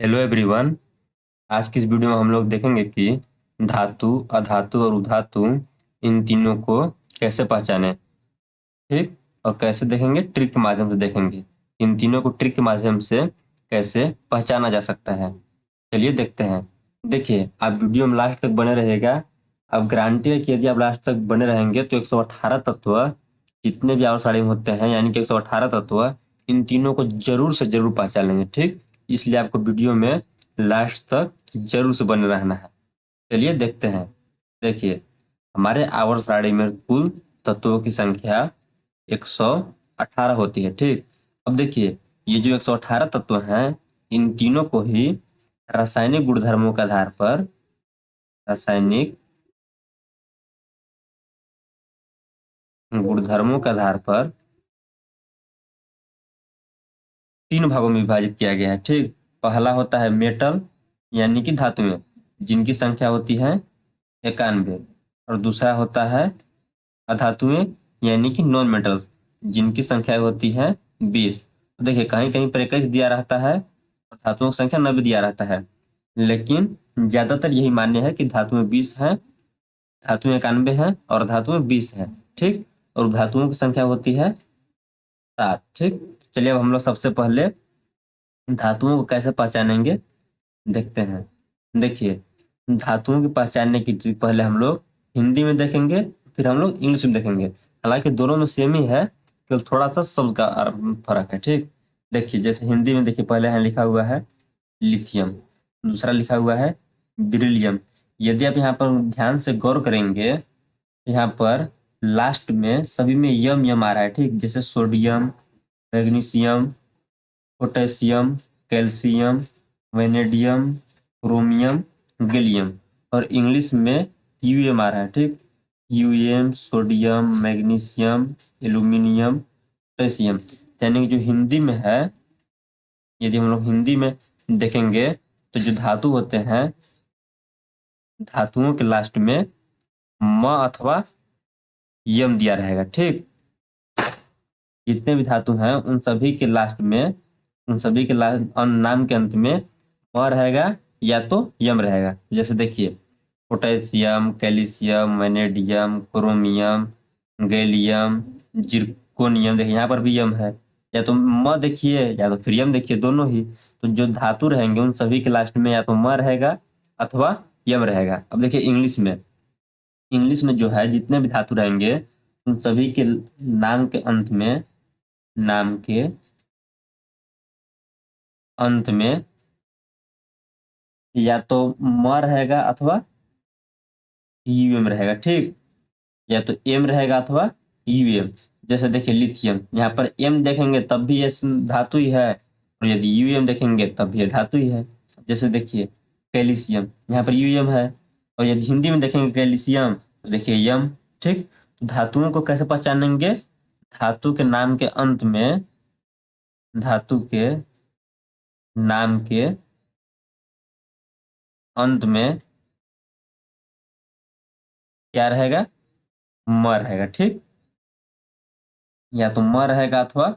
Hello everyone. आज की इस वीडियो में हम लोग देखेंगे कि धातु, अधातु और उधातु इन तीनों को कैसे पहचानें। ठीक। और कैसे देखेंगे, ट्रिक के माध्यम से देखेंगे इन तीनों को ट्रिक के माध्यम से कैसे पहचाना जा सकता है। चलिए देखते हैं। देखिए, आप वीडियो में लास्ट तक बने रहेगा। अब गारंटी है कि यदि आप लास्ट तक बने रहेंगे तो 118 तत्व जितने भी आवर सारणी में होते हैं, यानी कि 118 तत्व, इन तीनों को जरूर से जरूर पहचान लेंगे। ठीक। इसलिए आपको वीडियो में लास्ट तक जरूर से बने रहना है। चलिए देखते हैं। देखिए, हमारे आवर्त सारणी में कुल तत्वों की संख्या 118 होती है। ठीक। अब देखिए, ये जो 118 तत्व हैं, इन तीनों को ही रासायनिक गुणधर्मों के आधार पर रासायनिक गुणधर्मों के आधार पर 3 भागों में विभाजित किया गया है। ठीक। पहला होता है मेटल, यानी कि धातुएं, जिनकी संख्या होती है 91। और दूसरा होता है अधातुएं, यानी कि नॉन मेटल्स, जिनकी संख्या होती है 20। तो देखिए, कहीं कहीं पर 21 दिया रहता है और धातुओं की संख्या 90 दिया रहता है, लेकिन ज्यादातर यही मान्य है कि धातुएं 20 हैं, धातुएं 91 हैं और धातुएं 20 हैं। ठीक। और धातुओं की संख्या होती है 7। ठीक। चलिए, अब हम लोग सबसे पहले धातुओं को कैसे पहचानेंगे देखते हैं। देखिए, धातुओं की पहचानने की ट्रिक पहले हम लोग हिंदी में देखेंगे, फिर हम लोग इंग्लिश में देखेंगे। हालांकि दोनों में सेम ही है, केवल थोड़ा सा शब्द का फर्क है। ठीक। देखिए, जैसे हिंदी में देखिए, पहले यहाँ लिखा हुआ है लिथियम, दूसरा लिखा हुआ है बेरिलियम। यदि आप यहाँ पर ध्यान से गौर करेंगे, यहाँ पर लास्ट में सभी में यम यम आ रहा है। ठीक। जैसे sodium, magnesium, potassium, calcium, vanadium, chromium, gallium. और इंग्लिश में यूएम आ रहा है। ठीक। UM, sodium, magnesium, aluminium, potassium. यानी कि जो हिंदी में है, यदि हम लोग हिंदी में देखेंगे तो जो धातु होते हैं, धातुओं के लास्ट में म अथवा यम दिया रहेगा। ठीक। जितने भी धातु हैं उन सभी के लास्ट में, उन सभी के नाम के अंत में म रहेगा या तो यम रहेगा। जैसे देखिए, potassium, calcium, vanadium, chromium, gallium, zirconium. देखिए, यहाँ पर भी यम है, या तो म देखिए या तो फिर यम देखिए, दोनों ही। तो जो धातु रहेंगे उन सभी के लास्ट में या तो म रहेगा अथवा यम रहेगा। अब देखिए, इंग्लिश में जो है जितने भी धातु रहेंगे उन सभी के नाम के अंत में, नाम के अंत में या तो म रहेगा अथवा यूएम रहेगा। ठीक। या तो एम रहेगा अथवा यूएम। जैसे देखिए, लिथियम, यहाँ पर एम देखेंगे तब भी ये धातु ही है, और यदि यूएम देखेंगे तब भी ये धातु ही है। जैसे देखिए, कैल्शियम, यहाँ पर यूएम है, और यदि हिंदी में देखेंगे कैल्शियम तो देखिए यम। ठीक। तो धातुओं को कैसे पहचानेंगे? धातु के नाम के अंत में, धातु के नाम के अंत में क्या रहेगा? म रहेगा। ठीक। या तो म रहेगा अथवा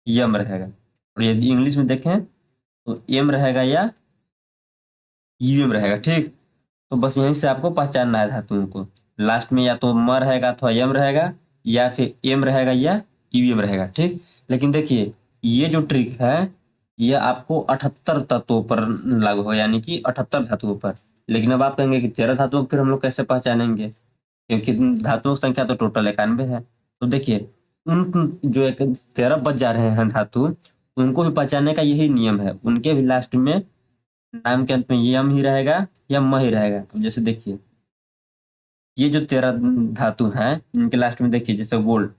यम रहेगा। और यदि इंग्लिश में देखें तो एम रहेगा या यूएम रहेगा। ठीक। तो बस यहीं से आपको पहचानना है धातुओं को। लास्ट में या तो म रहेगा अथवा यम रहेगा, या फिर एम रहेगा या यूएम रहेगा। ठीक। लेकिन देखिए, ये जो ट्रिक है ये आपको 78 तत्वों पर लागू हो, यानी कि 78 धातुओं पर। लेकिन अब आप कहेंगे कि 13 धातुओं को फिर हम लोग कैसे पहचानेंगे, क्योंकि धातुओं की संख्या तो टोटल 91 है। तो देखिए, उन जो एक 13 बच जा रहे हैं धातु, उनको भी पहचानने का यही नियम है। उनके भी लास्ट में नाम के अंत में यम ही रहेगा या म ही रहेगा। अब जैसे देखिए, ये जो 13 धातु हैं इनके लास्ट में देखिए, जैसे गोल्ड,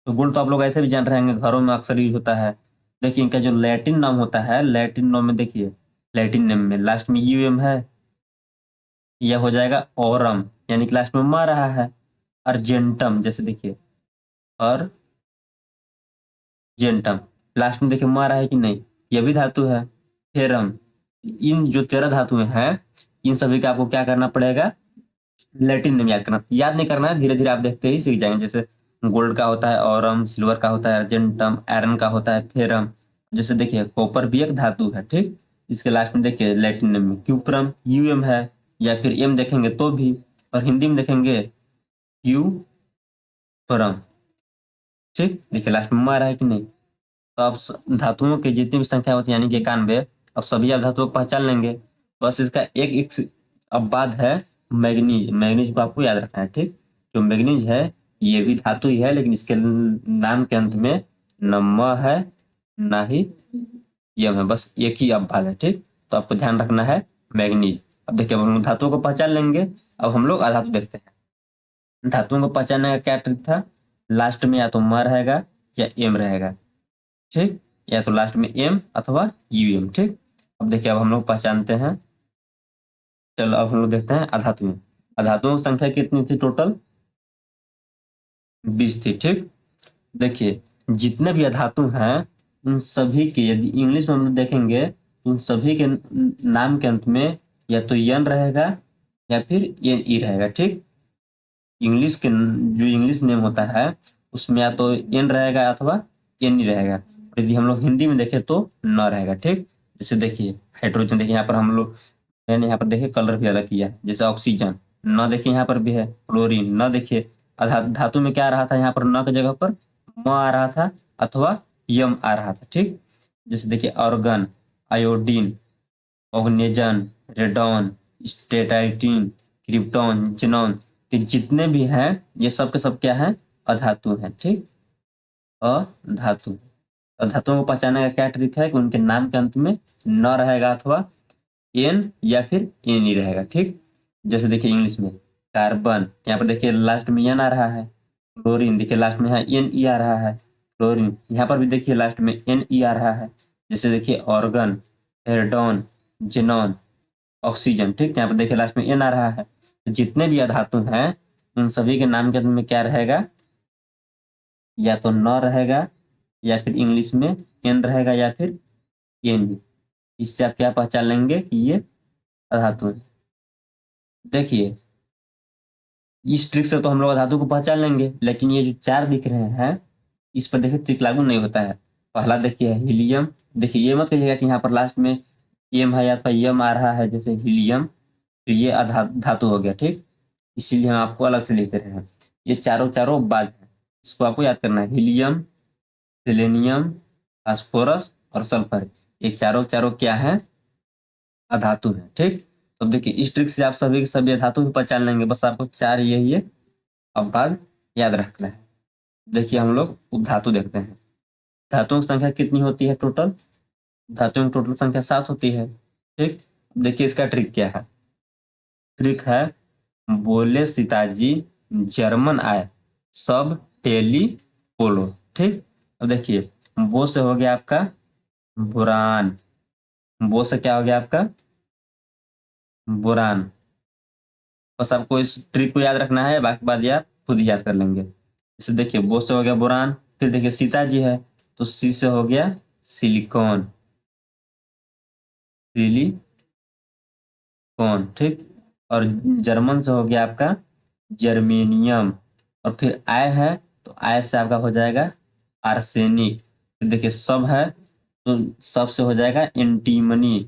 तो गोल्ड तो आप लोग ऐसे भी जान रहे हैं, घरों में अक्सर यूज होता है। देखिए, इनका जो लैटिन नाम होता है, लैटिन नाम में देखिए, लैटिन नेम में लास्ट में यूएम है, यह हो जाएगा ओरम, यानी कि लास्ट में म रहा है। अर्जेंटम, जैसे देखिए, अर्जेंटम, लास्ट में देखिए म रहा है कि नहीं, यह भी धातु है। फेरम। इन जो 13 धातुएं हैं, इन सभी का आपको क्या करना पड़ेगा? लैटिन नेम याद करना, याद नहीं करना है, धीरे धीरे आप देखते ही सीख जाएंगे। जैसे गोल्ड का होता है ऑरम, सिल्वर का होता है अर्जेंटम, आयरन का होता है फेरम। जैसे देखिए, कॉपर भी एक धातु है। ठीक। इसके लास्ट में देखिए लैटिन नेम में क्यूप्रम यूएम है, या फिर एम देखेंगे तो भी, और हिंदी में देखेंगे क्यूपरम। ठीक, देखिए लास्ट में मारा है कि नहीं। तो आप धातुओं की जितनी भी संख्या होती है यानी कि 91, अब सभी आप धातुओं को पहचान लेंगे। बस इसका एक अब बात है मैग्नीज। मैग्नीज को आपको याद रखना है। ठीक, जो मैग्नीज है ये भी धातु ही है, लेकिन इसके नाम के अंत में न म है ना ही यम है, बस एक ही अब भाग है। ठीक, तो आपको ध्यान रखना है मैग्नीज। अब देखिए अब हम लोग धातुओं को पहचान लेंगे। अब हम लोग अधातु देखते हैं। धातुओं को पहचानने का क्या ट्रिक था, लास्ट में या तो म रहेगा या एम रहेगा। ठीक, या तो लास्ट में एम अथवा यूएम। ठीक, अब देखिए अब हम लोग पहचानते हैं। चलो अब हम लोग देखते हैं अधातुएं। अधातुओं की संख्या कितनी थी टोटल, 20 थी। ठीक, देखिए जितने भी अधातु हैं उन सभी के यदि इंग्लिश में हम लोग देखेंगे तो उन सभी के नाम के अंत में या तो यन रहेगा या फिर एन ई रहेगा। ठीक, इंग्लिश के जो इंग्लिश नेम होता है उसमें या तो एन रहेगा अथवा एन ई रहेगा। यदि हम लोग हिंदी में देखें तो न रहेगा। ठीक, जैसे देखिए हाइड्रोजन, देखिए यहाँ पर हम लोग, मैंने यहाँ पर देखिए कलर भी अलग किया है। जैसे ऑक्सीजन न देखिए यहाँ पर भी है, क्लोरीन न देखिए। धातु में क्या आ रहा था, यहाँ पर न की जगह पर म आ रहा था अथवा यम आ रहा था। ठीक, जैसे देखिए argon, iodine, oganesson, radon, astatine, krypton, xenon, ये जितने भी हैं ये सब के सब क्या है, अधातु हैं। ठीक, अधातु। धातुओं को पहचानने का क्या ट्रिक है कि उनके नाम के अंत में न रहेगा अथवा एन या फिर एन ही रहेगा। ठीक, जैसे देखिए इंग्लिश में कार्बन, यहाँ पर देखिए लास्ट में एन आ रहा है। क्लोरीन देखिए लास्ट में है एन ई आ रहा है। क्लोरीन यहाँ पर भी देखिए लास्ट में एन ई आ रहा है। जैसे देखिए ऑर्गन, एर्डॉन, जेनॉन, ऑक्सीजन। ठीक, यहाँ पर देखिए लास्ट में एन आ रहा है। जितने भी अधातु हैं उन सभी के नाम के अंत में क्या रहेगा, या तो न रहेगा या फिर इंग्लिश में एन रहेगा या फिर एन। इससे आप क्या पहचान लेंगे कि ये अधातु है। देखिए इस ट्रिक से तो हम लोग धातु को पहचान लेंगे, लेकिन ये जो चार दिख रहे हैं इस पर देखिए ट्रिक लागू नहीं होता है। पहला देखिए हीलियम, देखिए ये मत कहिएगा कि यहाँ पर लास्ट में एम है या फिर यम आ रहा है जैसे हीलियम, तो ये धातु हो गया। ठीक, इसीलिए हम आपको अलग से लिख रहे हैं। ये चारों चारों बाद है, इसको आपको याद करना है। हीलियम, सेलेनियम, फास्फोरस और सल्फर, ये चारों चारों क्या है, अधातु है। ठीक, तो देखिए इस ट्रिक से आप सभी के सभी धातु भी पहचान लेंगे। बस आपको चार यही है अवभाग याद रखना है। देखिए हम लोग उपधातु देखते हैं। धातुओं की संख्या कितनी होती है टोटल, धातुओं की टोटल संख्या 7 होती है। ठीक, देखिए इसका ट्रिक क्या है। ट्रिक है बोले सीताजी जर्मन आए सब टेली पोलो। ठीक, अब देखिए वो से हो गया आपका बुरान, वो से क्या हो गया आपका बुरान। बस आपको इस ट्रिक को याद रखना है, बाकी बात आप खुद ही याद कर लेंगे। जैसे देखिए बो से हो गया बोरान, फिर देखिए सीता जी है तो सी से हो गया सिलिकॉन, सिलिकॉन। ठीक, और जर्मन से हो गया आपका जर्मेनियम, और फिर आय है तो आय से आपका हो जाएगा आर्सेनिक। फिर देखिए सब है तो सब से हो जाएगा एंटीमनी।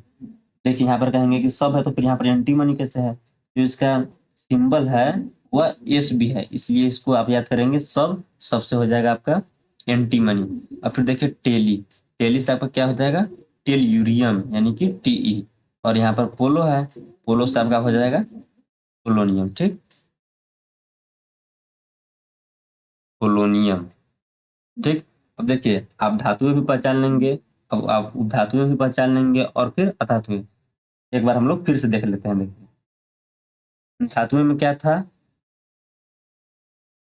देखिए यहाँ पर कहेंगे कि सब है तो फिर यहाँ पर एंटीमनी कैसे है, जो इसका सिंबल है वह एस भी है, इसलिए इसको आप याद करेंगे सब, सबसे हो जाएगा आपका एंटीमनी। और फिर देखिए टेली, टेली से आपका क्या हो जाएगा टेलयूरियम यानी कि टीई, और यहाँ पर पोलो है, पोलो से आपका हो जाएगा पोलोनियम। ठीक, पोलोनियम। ठीक, अब देखिए आप धातुएं भी पहचान लेंगे, अब आप धातुएं भी पहचान लेंगे और फिर अधातुएं। एक बार हम लोग फिर से देख लेते हैं। देखिए धातुओं में क्या था,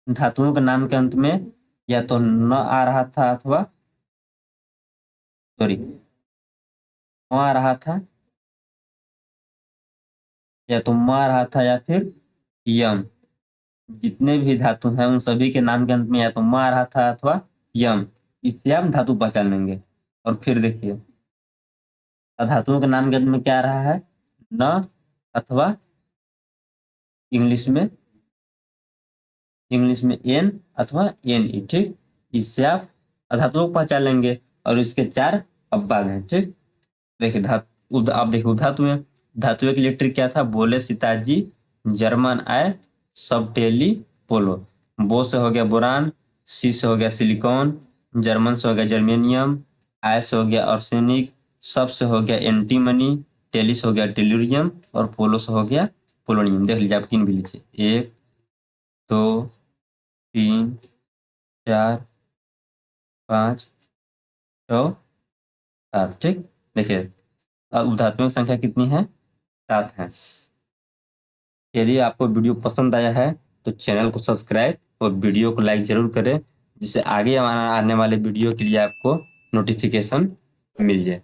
धातुओं के नाम के अंत में या तो न आ रहा था अथवा सॉरी म आ रहा था, या तो म आ रहा था या फिर यम। जितने भी धातु हैं उन सभी के नाम के अंत में या तो म आ रहा था अथवा यम, इससे आप धातु पहचान लेंगे। और फिर देखिए अधातुओं के नाम के अंत में क्या आ रहा है, न अथवा इंग्लिश में एन अथवा एन ई। ठीक, इससे आप अधातुओं को पहचान लेंगे और इसके चार अवभाग हैं। ठीक, देखिए आप देखिए धातुएं, धातुएं के लिए ट्रिक क्या था, बोले सीताजी जर्मन आए सब टेली पोलो। बो से हो गया बोरान, सी से हो गया सिलिकॉन, जर्मन से हो गया जर्मेनियम, आय से हो गया आर्सेनिक, सब से हो गया एंटीमनी, टेली से हो गया टेल्यूरियम और पोलो से हो गया पोलोनियम। देख लीजिए आप गिन भी लीजिए 1 2 3 4 5 6 7। ठीक, देखिए अब धातुओं की संख्या कितनी है, 7 है। यदि आपको वीडियो पसंद आया है तो चैनल को सब्सक्राइब और वीडियो को लाइक जरूर करें, जिससे आगे आने वाले वीडियो के लिए आपको नोटिफिकेशन मिल जाए।